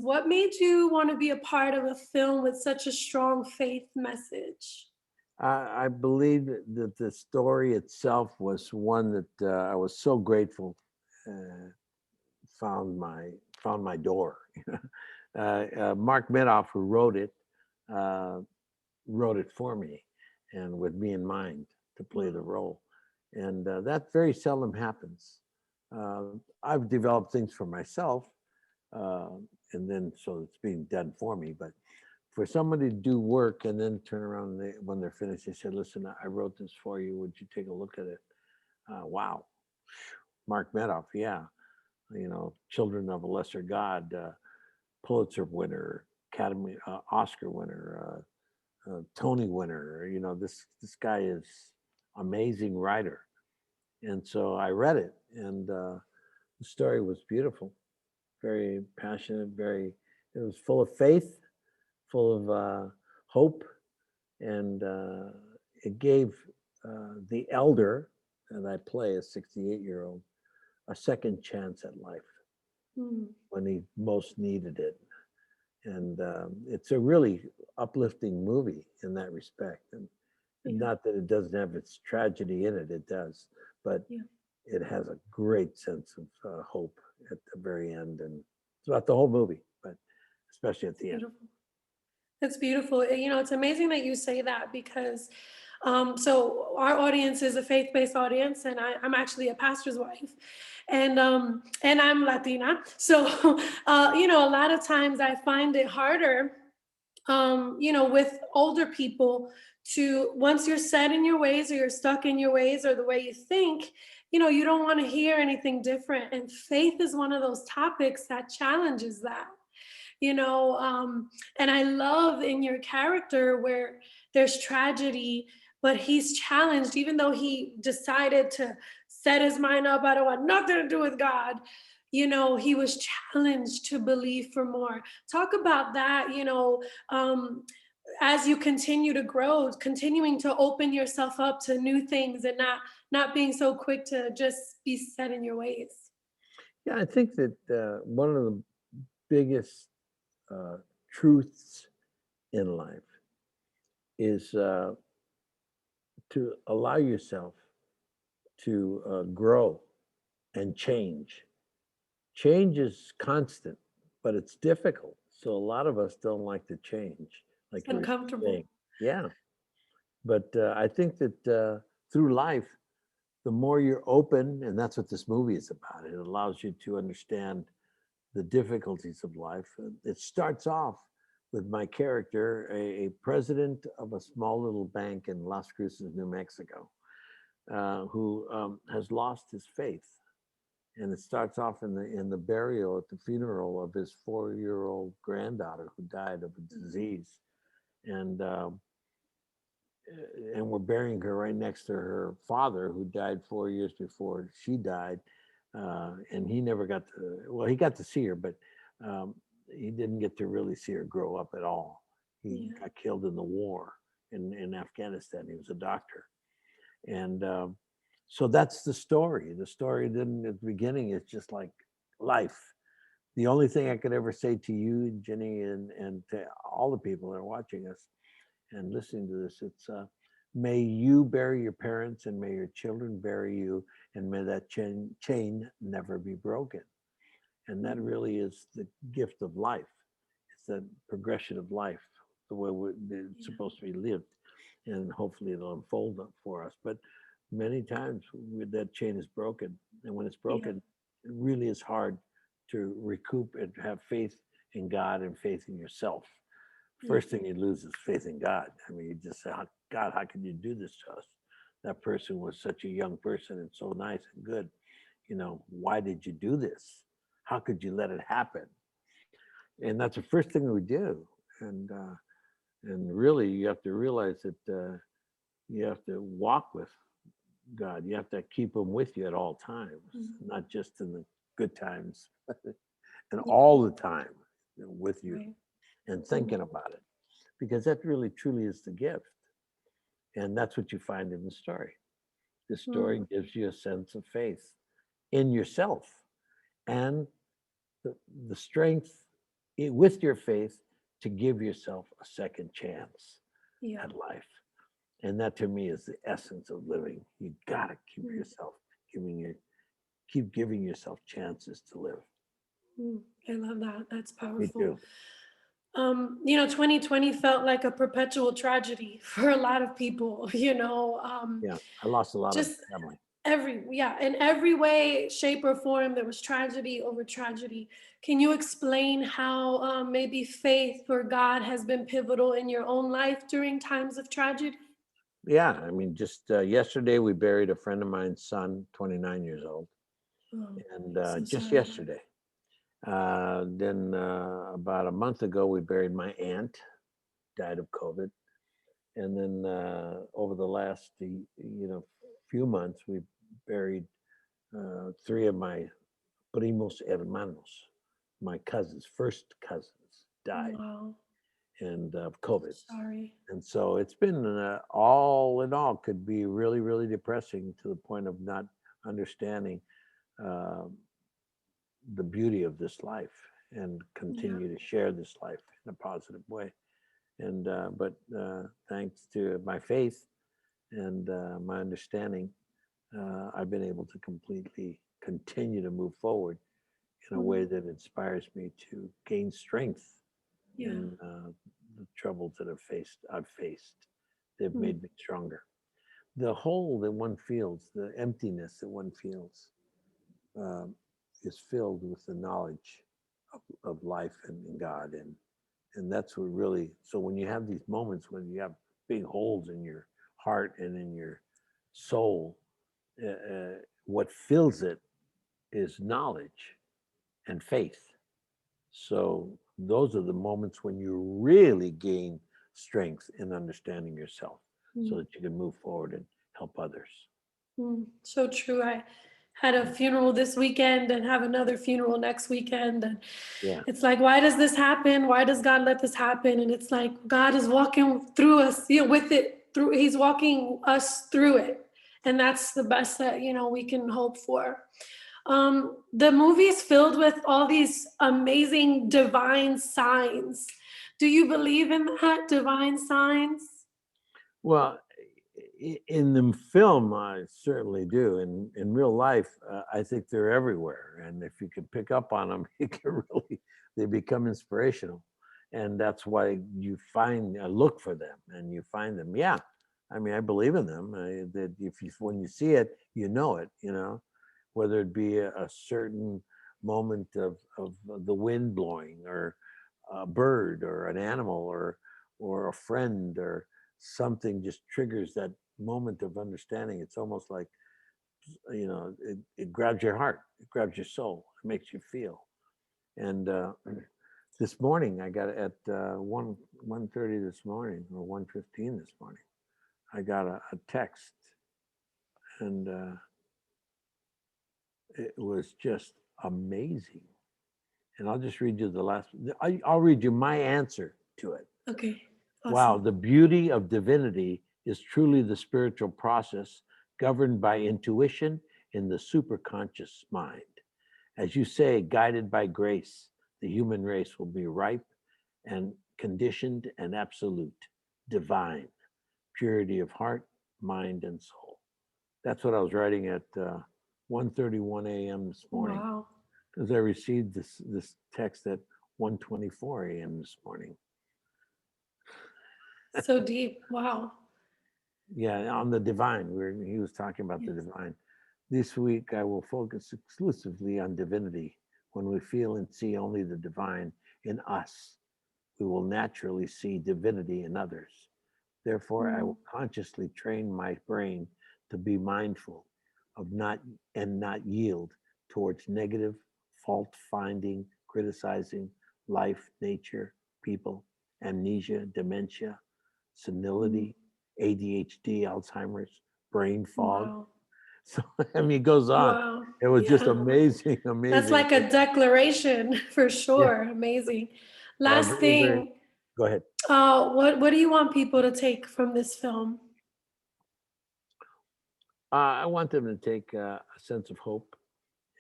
What made you want to be a part of a film with such a strong faith message? I believe that the story itself was one that I was so grateful uh, found my found my door. Mark Medoff, who uh, wrote it for me, and with me in mind to play the role, and that very seldom happens. I've developed things for myself, uh, and then so it's being done for me, but for somebody to do work and then turn around and when they're finished, they said, "Listen, I wrote this for you. Would you take a look at it?" Wow, Mark Medoff, yeah, Children of a Lesser God, Pulitzer winner, Academy Oscar winner, Tony winner. This guy is amazing writer, and so I read it, and the story was beautiful, very passionate, very. It was full of faith, full of hope, and it gave the elder that I play, a 68-year-old, a second chance at life Mm, when he most needed it. And it's a really uplifting movie in that respect. And yeah, not that it doesn't have its tragedy in it, it does, but yeah, it has a great sense of hope at the very end and throughout the whole movie, but especially at the end. beautiful. It's beautiful. It's amazing that you say that because, so our audience is a faith-based audience, and I'm actually a pastor's wife, and I'm Latina. So, a lot of times I find it harder, with older people to once you're set in your ways or you're stuck in your ways or the way you think, you don't want to hear anything different. And faith is one of those topics that challenges that you know and I love in your character where there's tragedy, but he's challenged even though he decided to set his mind up, I don't want nothing to do with God. He was challenged to believe for more. Talk about that, as you continue to grow, continuing to open yourself up to new things and not being so quick to just be set in your ways. Yeah, I think that one of the biggest uh, truths in life is to allow yourself to grow and change. Change is constant, but it's difficult. So a lot of us don't like to change, It's like you were uncomfortable. saying. Yeah, but I think that through life, the more you're open, and that's what this movie is about. It allows you to understand the difficulties of life. It starts off with my character, a president of a small little bank in Las Cruces, New Mexico, who has lost his faith. And it starts off in the burial at the funeral of his 4-year-old granddaughter who died of a disease, and we're burying her right next to her father who died 4 years before she died, and he never got to. Well, he got to see her, but um, he didn't get to really see her grow up at all. He Yeah. got killed in the war in Afghanistan. He was a doctor, and so that's the story. The story then at the beginning is just like life. The only thing I could ever say to you, Jenny, and to all the people that are watching us and listening to this, it's may you bury your parents and may your children bury you, and may that chain never be broken. And that Mm, really is the gift of life. It's the progression of life, the way it's yeah. supposed to be lived, and hopefully it'll unfold up for us. But many times that chain is broken, and when it's Yeah. broken, it really is hard to recoup and have faith in God and faith in yourself. Yeah. First thing you lose is faith in God. I mean, you just say, God, how can you do this to us? That person was such a young person and so nice and good. Why did you do this? How could you let it happen? And that's the first thing we do. And really, you have to realize that you have to walk with God. You have to keep Him with you at all times, Mhm. not just in the good times, and Yeah. all the time with you Right. and Mhm. thinking about it, because that really truly is the gift. And that's what you find in the story. The story Mm. gives you a sense of faith in yourself and the, the strength. with your faith to give yourself a second chance Yeah. at life. And that to me is the essence of living. You gotta Mm, giving you keep giving yourself chances to live. I love that. That's Me powerful. too. 2020 felt like a perpetual tragedy for a lot of people, Yeah, I lost a lot of just family. yeah, in every way, shape, or form, there was tragedy over tragedy. Can you explain how maybe faith or God has been pivotal in your own life during times of tragedy? Yeah, I mean, just yesterday we buried a friend of mine's son, 29 years old, Oh, and so just sorry. yesterday. Then about a month ago, we buried my aunt, died of COVID, and then over the last few months, we buried three of my primos hermanos, my cousins, first cousins, died Wow, and of COVID. sorry. And so it's been all in all could be really, really depressing to the point of not understanding uh, the beauty of this life and Yeah. continue to share this life in a positive way. And but thanks to my faith and my understanding, I've been able to completely continue to move forward in a Mm, way that inspires me to gain strength yeah. in the troubles that I've faced. They've Mm, made me stronger. The hole that one feels, the emptiness that one feels, um, is filled with the knowledge of life and God, and that's what really. So when you have these moments when you have big holes in your heart and in your soul, what fills it is knowledge and faith. So those are the moments when you really gain strength in understanding yourself so mm. that you can move forward and help others. So true. I had a funeral this weekend and have another funeral next weekend. And Yeah. it's like, why does this happen? Why does God let this happen? And it's like God is walking through us, with it through, He's walking us through it. And that's the best that, we can hope for. The movie's filled with all these amazing divine signs. Do you believe in that, divine signs? Well, in the film, I certainly do. In real life, I think they're everywhere. And if you can pick up on them, you can really, they become inspirational. And that's why you look for them and you find them. Yeah. I mean, I believe in them. That if you, when you see it, you know, whether it be a certain moment of the wind blowing or a bird or an animal or a friend or something just triggers that moment of understanding. It's almost like it grabs your heart, it grabs your soul, it makes you feel. And this morning, I got at 1:30 this morning or 1:15 this morning. I got a text, and it was just amazing. And I'll just read you the last. I'll read you my answer to it. Okay, Wow, awesome. the beauty of divinity is truly the spiritual process governed by intuition in the superconscious mind. As you say, guided by grace, the human race will be ripe and conditioned and absolute, divine, purity of heart, mind, and soul. That's what I was writing at 1:31 a.m. this morning Wow. because I received this text at 1:24 a.m. this morning. So deep. Wow. Yeah, on the divine. He was talking about the Yes. divine. This week, I will focus exclusively on divinity. When we feel and see only the divine in us, we will naturally see divinity in others. Therefore, I Mm, will consciously train my brain to be mindful of not yield towards negative, fault finding, criticizing life, nature, people, amnesia, dementia, mm. senility, ADHD, Alzheimer's, brain fog. Wow. So I mean, it goes on. Wow. It was just Yeah. amazing, That's amazing. like a declaration for Yeah, sure. Amazing. yeah, Last very, very. thing, Go ahead. what do you want people to take from this film? I want them to take a sense of hope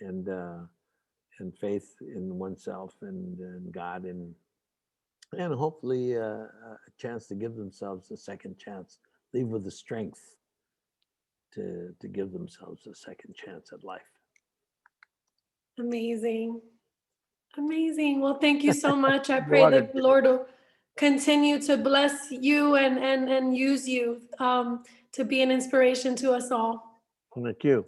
and and faith in oneself and God, and hopefully a chance to give themselves a second chance, leave with the strength to give themselves a second chance at life. Amazing. Amazing. Well, thank you so much. I pray Water. that the Lord will continue to bless you and use you to be an inspiration to us all. Thank you.